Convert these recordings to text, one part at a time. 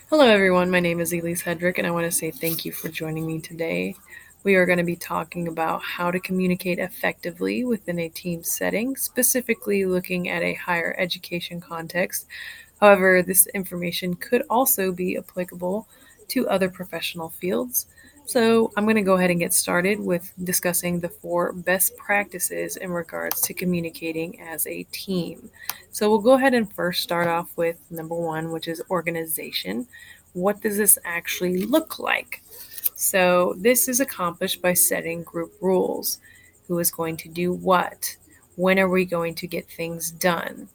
Hello, everyone. My name is Elise Hedrick, and I want to say thank you for joining me today. We are going to be talking about how to communicate effectively within a team setting, specifically looking at a higher education context. However, this information could also be applicable to other professional fields. So, I'm going to go ahead and get started with discussing the 4 best practices in regards to communicating as a team. So, we'll go ahead and first start off with number 1, which is organization. What does this actually look like? So, this is accomplished by setting group rules. Who is going to do what? When are we going to get things done?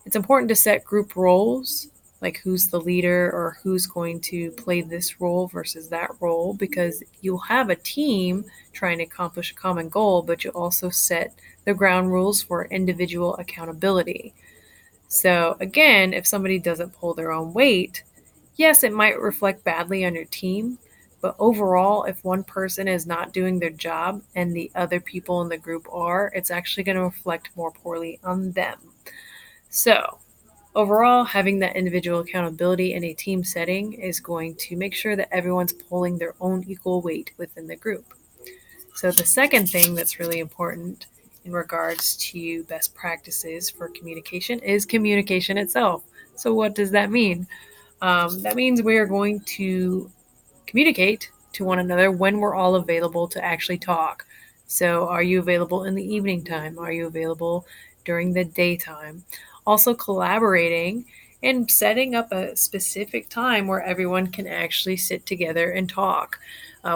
It's important to set group roles, like who's the leader or who's going to play this role versus that role, because you'll have a team trying to accomplish a common goal, but you also set the ground rules for individual accountability. So, again, if somebody doesn't pull their own weight, yes, it might reflect badly on your team, but overall, if one person is not doing their job and the other people in the group are, it's actually going to reflect more poorly on them. So, overall, having that individual accountability in a team setting is going to make sure that everyone's pulling their own equal weight within the group. So, the second thing that's really important in regards to best practices for communication is communication itself. So, what does that mean? That means we are going to communicate to one another when we're all available to actually talk. So, are you available in the evening time? Are you available during the daytime? Also, collaborating and setting up a specific time where everyone can actually sit together and talk,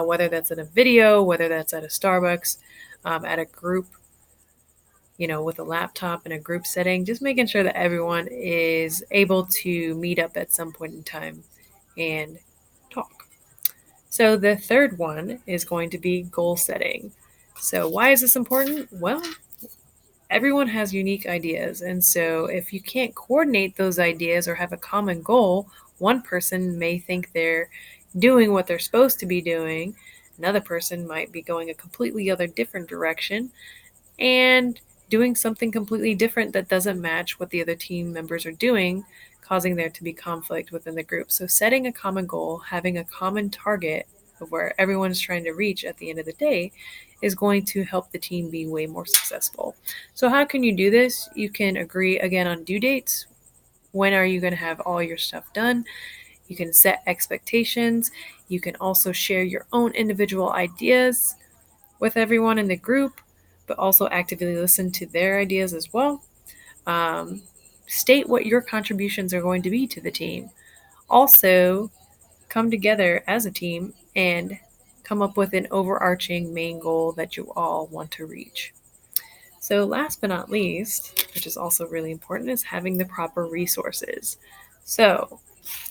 whether that's in a video, whether that's at a Starbucks, at a group, with a laptop in a group setting, just making sure that everyone is able to meet up at some point in time and talk. So the third one is going to be goal setting. So why is this important? Well, everyone has unique ideas. And so if you can't coordinate those ideas or have a common goal, one person may think they're doing what they're supposed to be doing. Another person might be going a completely other different direction and doing something completely different that doesn't match what the other team members are doing, causing there to be conflict within the group. So, setting a common goal, having a common target of where everyone is trying to reach at the end of the day is going to help the team be way more successful. So, how can you do this? You can agree again on due dates. When are you going to have all your stuff done? You can set expectations. You can also share your own individual ideas with everyone in the group, but also actively listen to their ideas as well. Um, State what your contributions are going to be to the team. Also, come together as a team and come up with an overarching main goal that you all want to reach. So, last but not least, which is also really important, is having the proper resources. So,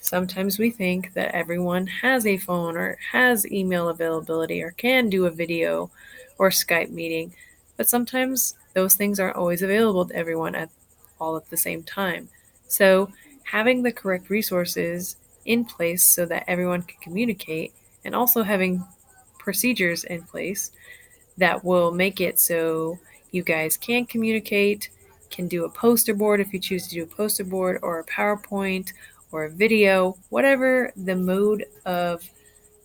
sometimes we think that everyone has a phone or has email availability or can do a video or Skype meeting, but sometimes those things aren't always available to everyone all at the same time. So, having the correct resources in place so that everyone can communicate and also having procedures in place that will make it so you guys can communicate, can do a poster board if you choose to do a poster board, or a PowerPoint, or a video, whatever the mode of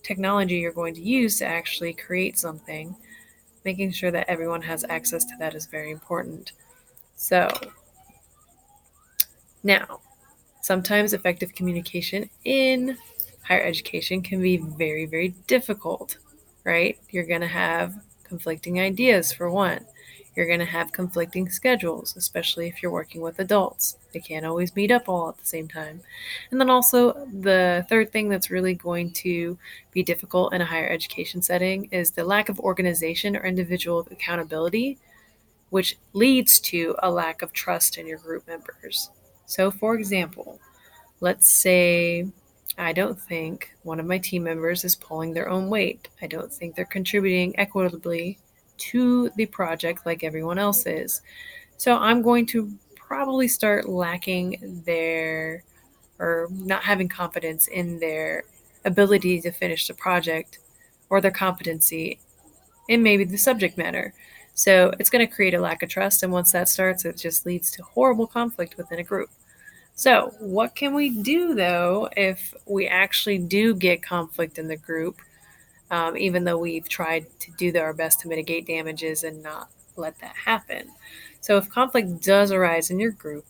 technology you're going to use to actually create something. Making sure that everyone has access to that is very important. So, now, sometimes effective communication in higher education can be very, very difficult, right? You're going to have conflicting ideas, for one. You're going to have conflicting schedules, especially if you're working with adults. They can't always meet up all at the same time. And then also, the third thing that's really going to be difficult in a higher education setting is the lack of organization or individual accountability, which leads to a lack of trust in your group members. So, for example, let's say I don't think one of my team members is pulling their own weight. I don't think they're contributing equitably to the project like everyone else is. So I'm going to probably start lacking their or not having confidence in their ability to finish the project or their competency in maybe the subject matter. So it's going to create a lack of trust. And once that starts, it just leads to horrible conflict within a group. So, what can we do though if we actually do get conflict in the group, even though we've tried to do our best to mitigate damages and not let that happen? So, if conflict does arise in your group,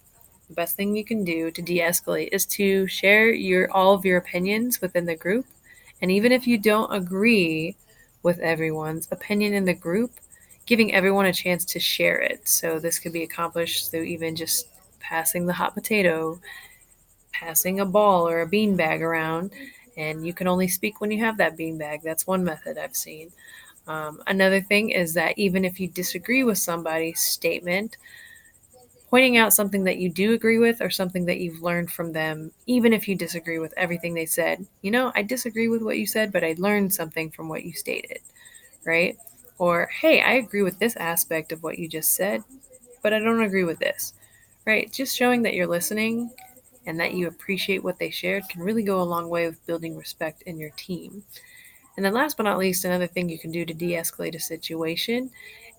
the best thing you can do to de-escalate is to share all of your opinions within the group. And even if you don't agree with everyone's opinion in the group, giving everyone a chance to share it. So this could be accomplished through even just passing the hot potato, passing a ball or a bean bag around, and you can only speak when you have that bean bag. That's one method I've seen. Another thing is that even if you disagree with somebody's statement, pointing out something that you do agree with or something that you've learned from them, even if you disagree with everything they said. I disagree with what you said, but I learned something from what you stated, right? Or, hey, I agree with this aspect of what you just said, but I don't agree with this, right? Just showing that you're listening and that you appreciate what they shared can really go a long way with building respect in your team. And then, last but not least, another thing you can do to de escalate a situation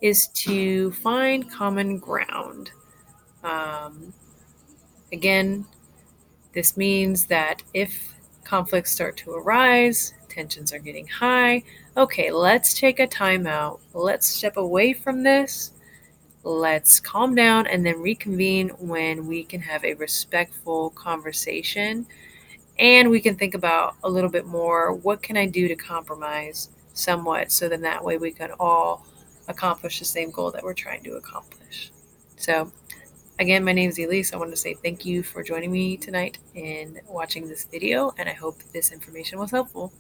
is to find common ground. Um, Again, this means that if conflicts start to arise, tensions are getting high, okay, let's take a timeout. Let's step away from this. Let's calm down and then reconvene when we can have a respectful conversation and we can think about a little bit more what can I do to compromise somewhat so then that way we can all accomplish the same goal that we're trying to accomplish. So, again, my name is Elise. I want to say thank you for joining me tonight and watching this video, and I hope this information was helpful.